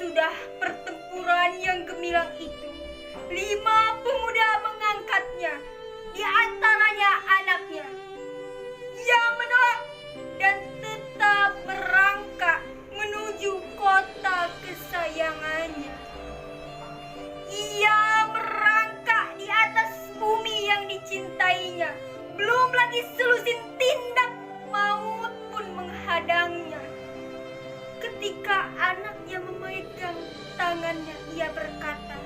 Sesudah pertempuran yang gemilang itu, 5 pemuda mengangkatnya, di antaranya anaknya. Ia menolak dan tetap merangkak menuju kota kesayangannya. Ia merangkak di atas bumi yang dicintainya. Belum lagi selusin tindak maut pun menghadangnya. Ketika anaknya memegang tangannya, ia berkata,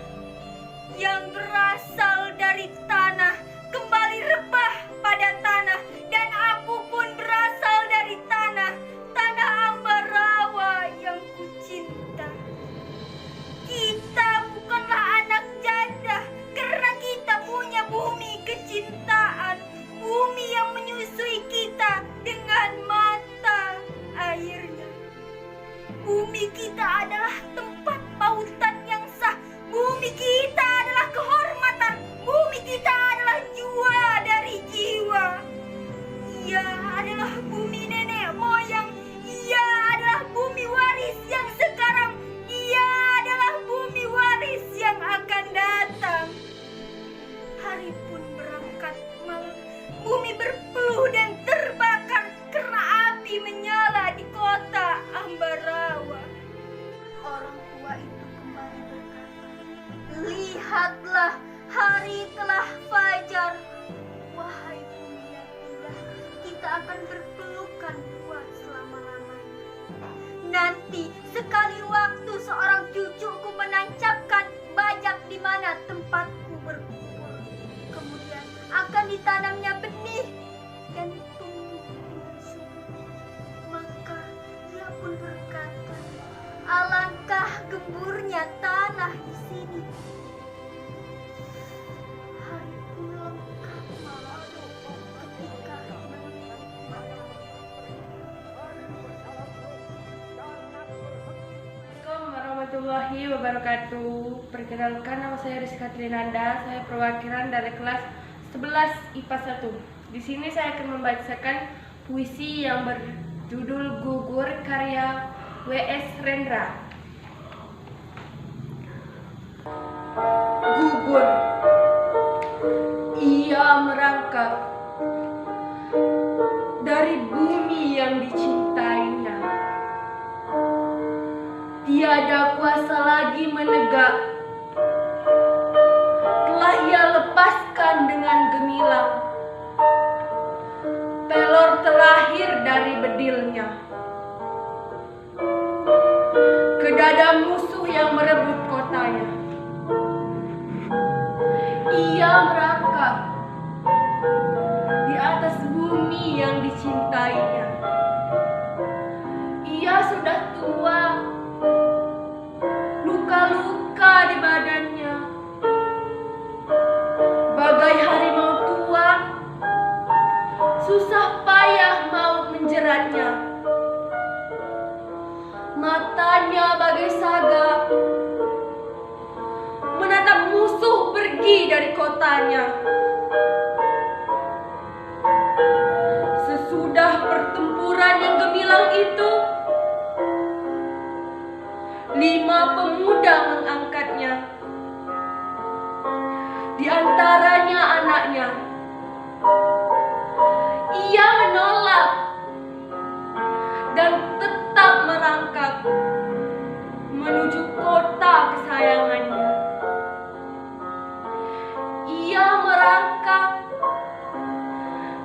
"Yang berasal dari tanah kembali rebah pada tanah, dan aku pun berasal dari tanah, tanah Ambarawa yang kucinta." Kita bukanlah anak janda karena kita punya bumi kecintaan, bumi yang menyusui kita dengan mata airnya. Bumi kita adalah tempat pautan yang sah. Bumi kita adalah kehormatan. Bumi kita adalah jiwa dari jiwa. Ia adalah bumi nenek moyang. Ia adalah bumi waris yang sekarang. Ia adalah bumi waris yang akan datang. Hari pun berangkat malam. Bumi berpeluh dan terbakar karena api menyala di kota Ambarawa. Orang tua itu kembali berkata, "Lihatlah, hari telah fajar. Wahai bumi yang indah, kita akan berpelukan buat selama-lamanya. Nanti sekali waktu seorang cucuku menancapkan bajak di mana tempatku berkumpul. Kemudian akan ditanamnya benih dan tumbuh dengan subur." Maka ia pun berkata, "Alangkah gemburnya tanah di sini." Hari pun lengkap malam ketika menutup mata. Assalamualaikum warahmatullahi wabarakatuh. Perkenalkan, nama saya Rizka Trinanda. Saya perwakilan dari kelas 11 IPA 1. Di sini saya akan membacakan puisi yang berjudul Gugur karya W.S. Rendra. Gugur. Ia merangkak dari bumi yang dicintainya. Tiada kuasa lagi menegak. Telah ia lepaskan dengan gemilang pelor terakhir dari bedilnya ke dada musuh yang merebut kotanya. Ia merangkak di atas bumi yang dicintainya. Ia sudah tua, luka-luka di badannya, bagai harimau tua, susah payah maut menjeratnya. Matanya bagai saga, menatap musuh pergi dari kotanya. Sesudah pertempuran yang gemilang itu, 5 pemuda mengangkatnya, di antaranya anaknya. Ia menolak dan tetap merangkak menuju kota kesayangannya. Ia merangkak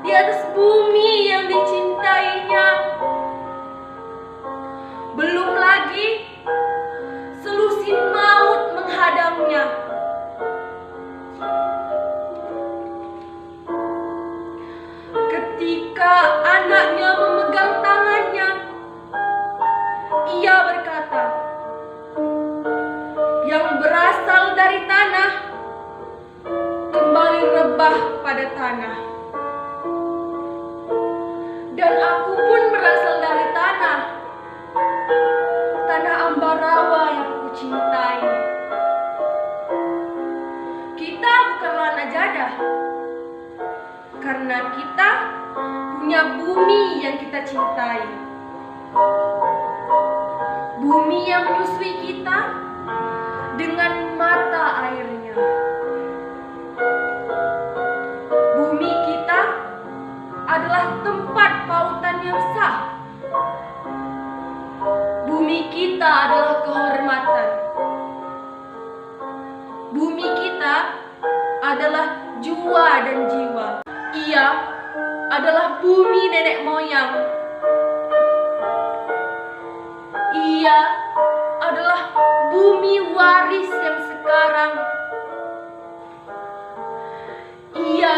di atas bumi yang dicintainya. Belum lagi selusin maut menghadangnya. Ketika anaknya memegang tangannya, ia berkata, "Yang berasal dari tanah kembali rebah pada tanah. Dan aku pun berasal dari tanah, tanah Ambarawa yang kucintai." Kita bukanlah anak jadah, karena kita punya bumi yang kita cintai. Bumi yang menyusui kita dengan mata airnya. Bumi kita adalah tempat pautan yang sah. Bumi kita adalah kehormatan. Bumi kita adalah jua dan jiwa. Ia adalah bumi nenek moyang. Ia adalah bumi waris yang sekarang. Ia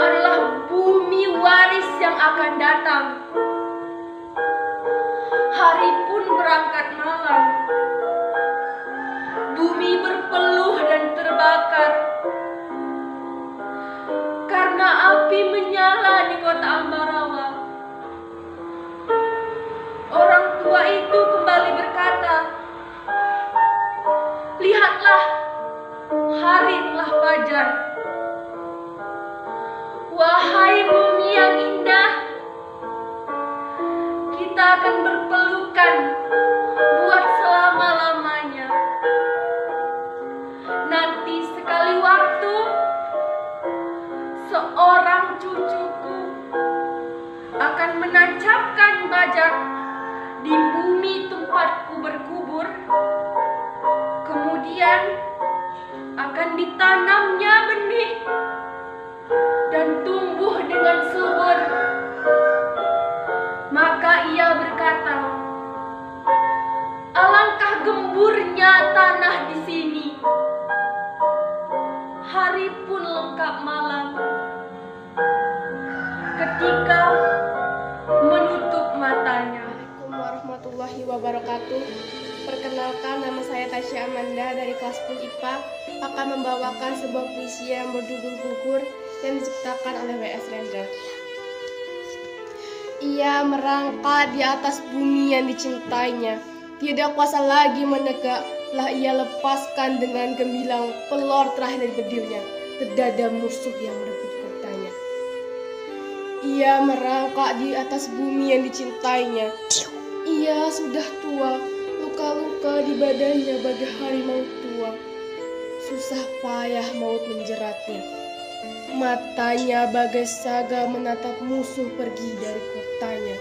adalah bumi waris yang akan datang. Hari pun berangkat malam. Bumi berpeluh dan terbakar karena api menyala di kota Ambarawa. Orang tua itu kembali berkata, "Lihatlah, hari telah fajar. Wahai bumi yang indah, kita akan berpelukan buat selama-lamanya. Nanti sekali waktu, seorang cucuku akan menancapkan bajak di bumi tempatku berkubur. Kemudian akan ditanamnya benih dan tumbuh dengan subur." Maka ia berkata, "Alangkah gemburnya tanah di sini." Hari pun lengkap malam. Ketika menutup matanya. Assalamualaikum warahmatullahi wabarakatuh. Perkenalkan, nama saya Tasya Amanda dari kelas 10 IPA akan membawakan sebuah puisi yang berjudul Gugur yang diciptakan oleh W.S. Rendra. Ia merangkak di atas bumi yang dicintainya. Tidak kuasa lagi menegak, telah ia lepaskan dengan gemilang pelor terakhir dari bedilnya ke dada musuh yang merebut kotanya. Ia merangkak di atas bumi yang dicintainya. Ia sudah tua, luka-luka di badannya bagai harimau tua. Susah payah maut menjeratnya. Matanya bagai saga menatap musuh pergi dari kotanya.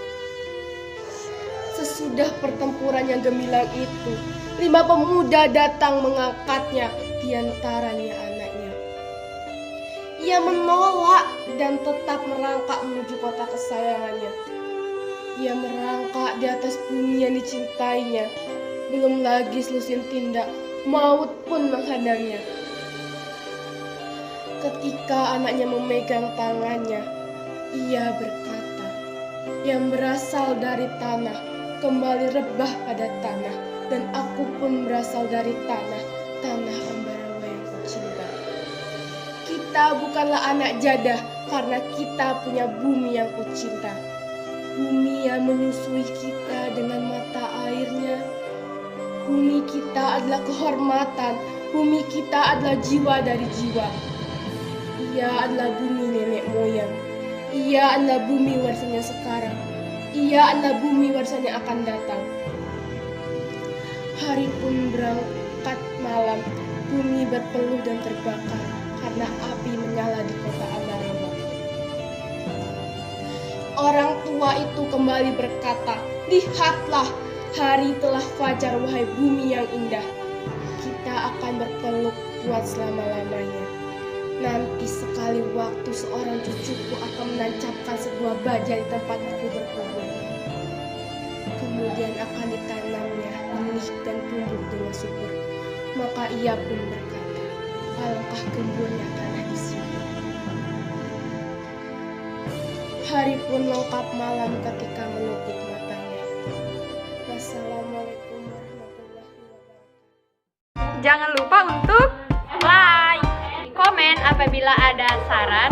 Sesudah pertempuran yang gemilang itu, 5 pemuda datang mengangkatnya, di antaranya anaknya. Ia menolak dan tetap merangkak menuju kota kesayangannya. Ia merangkak di atas bumi yang dicintainya. Belum lagi selusin tindak, maut pun menghadangnya. Ketika anaknya memegang tangannya, ia berkata, "Yang berasal dari tanah, kembali rebah pada tanah. Dan aku pun berasal dari tanah, tanah Ambarawa yang kucinta." Kita bukanlah anak jadah, karena kita punya bumi yang kucinta. Bumi yang menyusui kita dengan mata airnya. Bumi kita adalah kehormatan, bumi kita adalah jiwa dari jiwa. Ia adalah bumi nenek moyang. Ia adalah bumi warisannya sekarang. Ia adalah bumi warisannya akan datang. Hari pun berangkat malam. Bumi berpeluh dan terbakar karena api menyala di kota Ambarawa. Orang tua itu kembali berkata, "Lihatlah, hari telah fajar, wahai bumi yang indah. Kita akan berpeluk buat selama-lamanya. Nanti sekali waktu seorang cucuku akan menancapkan sebuah baja di tempat aku berkubur. Kemudian akan ditanamnya benih dan tumbuh dengan subur." Maka ia pun berkata, "Alangkah gemburnya tanah di sini." Hari pun lengkap malam ketika menutup matanya. Wassalamualaikum warahmatullahi wabarakatuh. Jangan lupa untuk like, komen apabila ada saran